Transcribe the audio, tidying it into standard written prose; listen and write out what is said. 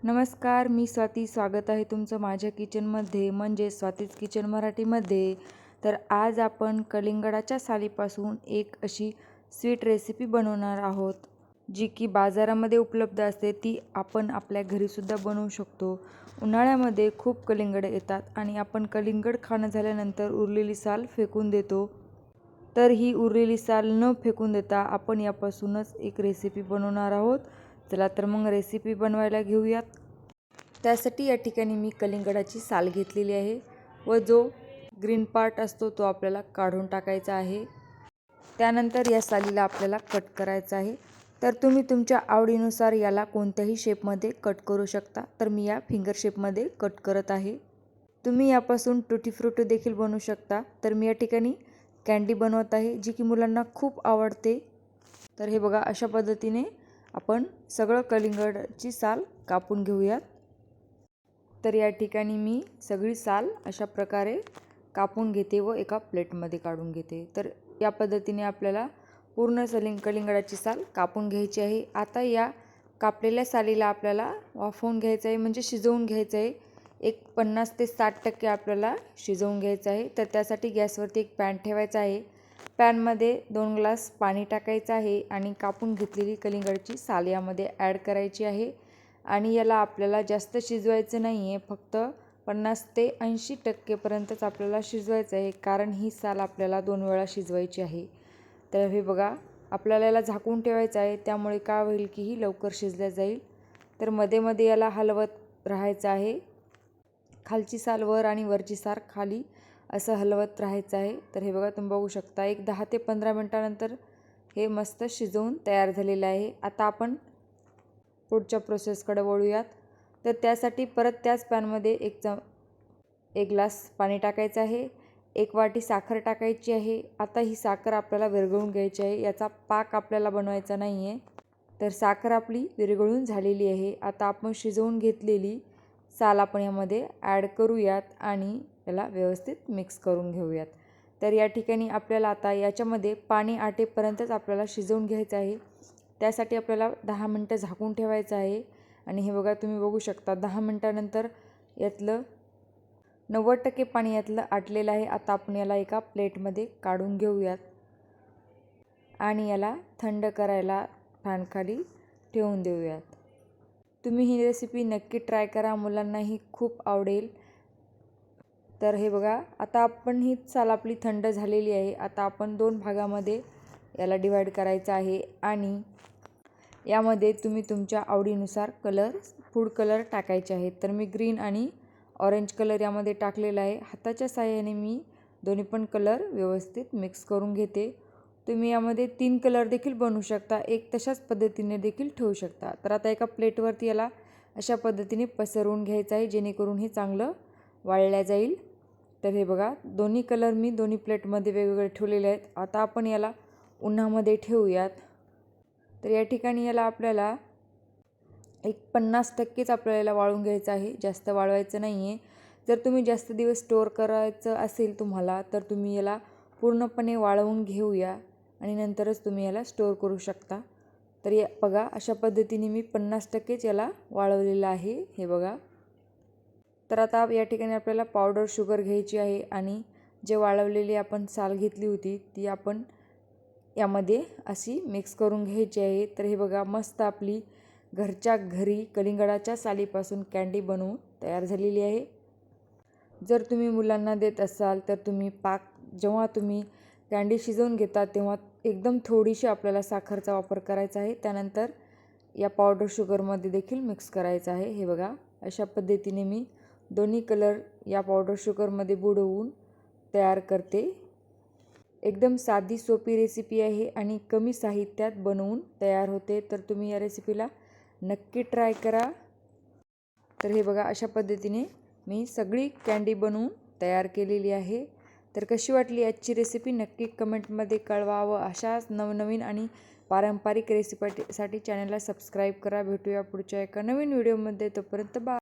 नमस्कार, मी स्वाती. स्वागत आहे तुमचं माझ्या किचनमध्ये, म्हणजे स्वातीज किचन मराठीमध्ये. तर आज आपण कलिंगडाच्या सालीपासून एक अशी स्वीट रेसिपी बनवणार आहोत, जी की बाजारामध्ये उपलब्ध असते. ती आपण आपल्या घरीसुद्धा बनवू शकतो. उन्हाळ्यामध्ये खूप कलिंगड येतात आणि आपण कलिंगड खाणं झाल्यानंतर उरलेली साल फेकून देतो. तर ही उरलेली साल न फेकून देता आपण यापासूनच एक रेसिपी बनवणार आहोत. चला तर मग रेसिपी बनवायला घेऊयात. त्यासाठी या ठिकाणी मी कलिंगडाची साल घेतलेली आहे व जो ग्रीन पार्ट असतो तो आपल्याला काढून टाकायचा आहे. त्यानंतर या सालीला आपल्याला कट करायचं आहे. तर तुम्ही तुमच्या आवडीनुसार याला कोणत्याही शेपमध्ये कट करू शकता. तर मी या फिंगर शेपमध्ये कट करत आहे. तुम्ही यापासून टुटी फ्रुटी देखील बनवू शकता. तर मी या ठिकाणी कँडी बनवत आहे, जी की मुलांना खूप आवडते. तर हे बघा, अशा पद्धतीने आपण सगळं कलिंगडची साल कापून घेऊयात. तर या ठिकाणी मी सगळी साल अशा प्रकारे कापून घेते व एका प्लेटमध्ये काढून घेते. तर या पद्धतीने आपल्याला पूर्ण कलिंगडाची साल कापून घ्यायची आहे. आता या कापलेल्या सालीला आपल्याला वाफवून घ्यायचं आहे, म्हणजे शिजवून घ्यायचं आहे. एक 50 ते 60% आपल्याला शिजवून घ्यायचं आहे. तर त्यासाठी गॅसवरती एक पॅन ठेवायचा आहे. पॅनमध्ये 2 ग्लास पाणी टाकायचं आहे आणि कापून घेतलेली कलिंगडची साल यामध्ये ॲड करायची आहे. आणि याला आपल्याला जास्त शिजवायचं नाही आहे, फक्त 50 ते 80% आपल्याला शिजवायचं आहे, कारण ही साल आपल्याला 2 वेळा शिजवायची आहे. तर हे बघा, आपल्याला याला झाकून ठेवायचं आहे, त्यामुळे काय होईल की ही लवकर शिजल्या जाईल. तर मध्ये मध्ये याला हलवत राहायचं आहे. खालची साल वर आणि वरची साल खाली असं हलवत राहायचं आहे. तर हे बघा, तुम्ही बघू शकता, एक 10 ते 15 मिनटानंतर हे मस्त शिजवून तयार झालेलं आहे. आता आपण पुढच्या प्रोसेसकडे वळूयात. तर त्यासाठी परत त्याच पॅनमध्ये एक ग्लास पाणी टाकायचं आहे. 1 वाटी साखर टाकायची आहे. आता ही साखर आपल्याला विरघळून घ्यायची आहे. याचा पाक आपल्याला बनवायचा नाही आहे. तर साखर आपली विरघळून झालेली आहे. आता आपण शिजवून घेतलेली साल आपण यामध्ये ॲड करूयात आणि याला व्यवस्थित मिक्स करून घेऊयात. तर या ठिकाणी आपल्याला आता याच्यामध्ये पाणी आटेपर्यंतच आपल्याला शिजवून घ्यायचं आहे. त्यासाठी आपल्याला 10 मिनटं झाकून ठेवायचं आहे. आणि हे बघा, तुम्ही बघू शकता, 10 मिनटानंतर यातलं 90% पाणी यातलं आटलेलं आहे. आता आपण याला एका प्लेटमध्ये काढून घेऊयात आणि याला थंड करायला फॅनखाली ठेवून देऊयात. तुम्ही ही रेसिपी नक्की ट्राय करा, मुलांनाही खूप आवडेल. तर हे बघा, आता आपण ही साल आपली थंड झालेली आहे. आता आपण 2 भागामध्ये याला डिवाईड करायचं आहे आणि यामध्ये तुम्ही तुमच्या आवडीनुसार फूड कलर टाकायचे आहेत. तर मी ग्रीन आणि ऑरेंज कलर यामध्ये टाकलेला आहे. हाताच्या साहाय्याने मी दोन्ही पण कलर व्यवस्थित मिक्स करून घेते. तुम्ही यामध्ये 3 कलर देखील बनवू शकता, एक तशाच पद्धतीने देखील ठेवू शकता. तर आता एका प्लेटवरती याला अशा पद्धतीने पसरवून घ्यायचं आहे, जेणेकरून हे चांगलं वाळल्या जाईल. तर हे बघा, दोन्ही कलर मी दोन्ही प्लेटमध्ये वेगवेगळे ठेवलेले आहेत. आता आपण याला उन्हामध्ये ठेवूयात. तर या ठिकाणी याला आपल्याला एक 50%च आपल्याला वाळून घ्यायचं आहे, जास्त वाळवायचं नाही आहे. जर तुम्ही जास्त दिवस स्टोअर करायचं असेल तुम्हाला, तर तुम्ही याला पूर्णपणे वाळवून घेऊया आणि नंतरच तुम्ही याला स्टोअर करू शकता. तर या बघा, अशा पद्धतीने मी 50%च याला वाळवलेलं आहे. हे बघा. तर आता या ठिकाणी आपल्याला पावडर शुगर घ्यायची आहे आणि जे वाळवलेली आपण साल घेतली होती ती आपण यामध्ये अशी मिक्स करून घ्यायची आहे. तर हे बघा, मस्त आपली घरच्या घरी कलिंगडाच्या सालीपासून कँडी बनवून तयार झालेली आहे. जर तुम्ही मुलांना देत असाल तर तुम्ही जेव्हा तुम्ही कँडी शिजवून घेता तेव्हा एकदम थोडीशी आपल्याला साखरचा वापर करायचा आहे. त्यानंतर या पावडर शुगरमध्ये देखील मिक्स करायचं आहे. हे बघा, अशा पद्धतीने मी दोन्ही कलर या पावडर शुगरमध्ये बुडवून तयार करते. एकदम साधी सोपी रेसिपी आहे आणि कमी साहित्यात बनवून तयार होते. तर तुम्ही या रेसिपीला नक्की ट्राय करा. तर हे बघा, अशा पद्धतीने मी सगळी कँडी बनवून तयार केलेली आहे. तर कशी वाटली आजची रेसिपी नक्की कमेंटमध्ये कळवा व अशाच नवनवीन आणि पारंपरिक रेसिपीसाठी चॅनलला सबस्क्राईब करा. भेटूया पुढच्या एका नवीन व्हिडिओमध्ये. तोपर्यंत बाय.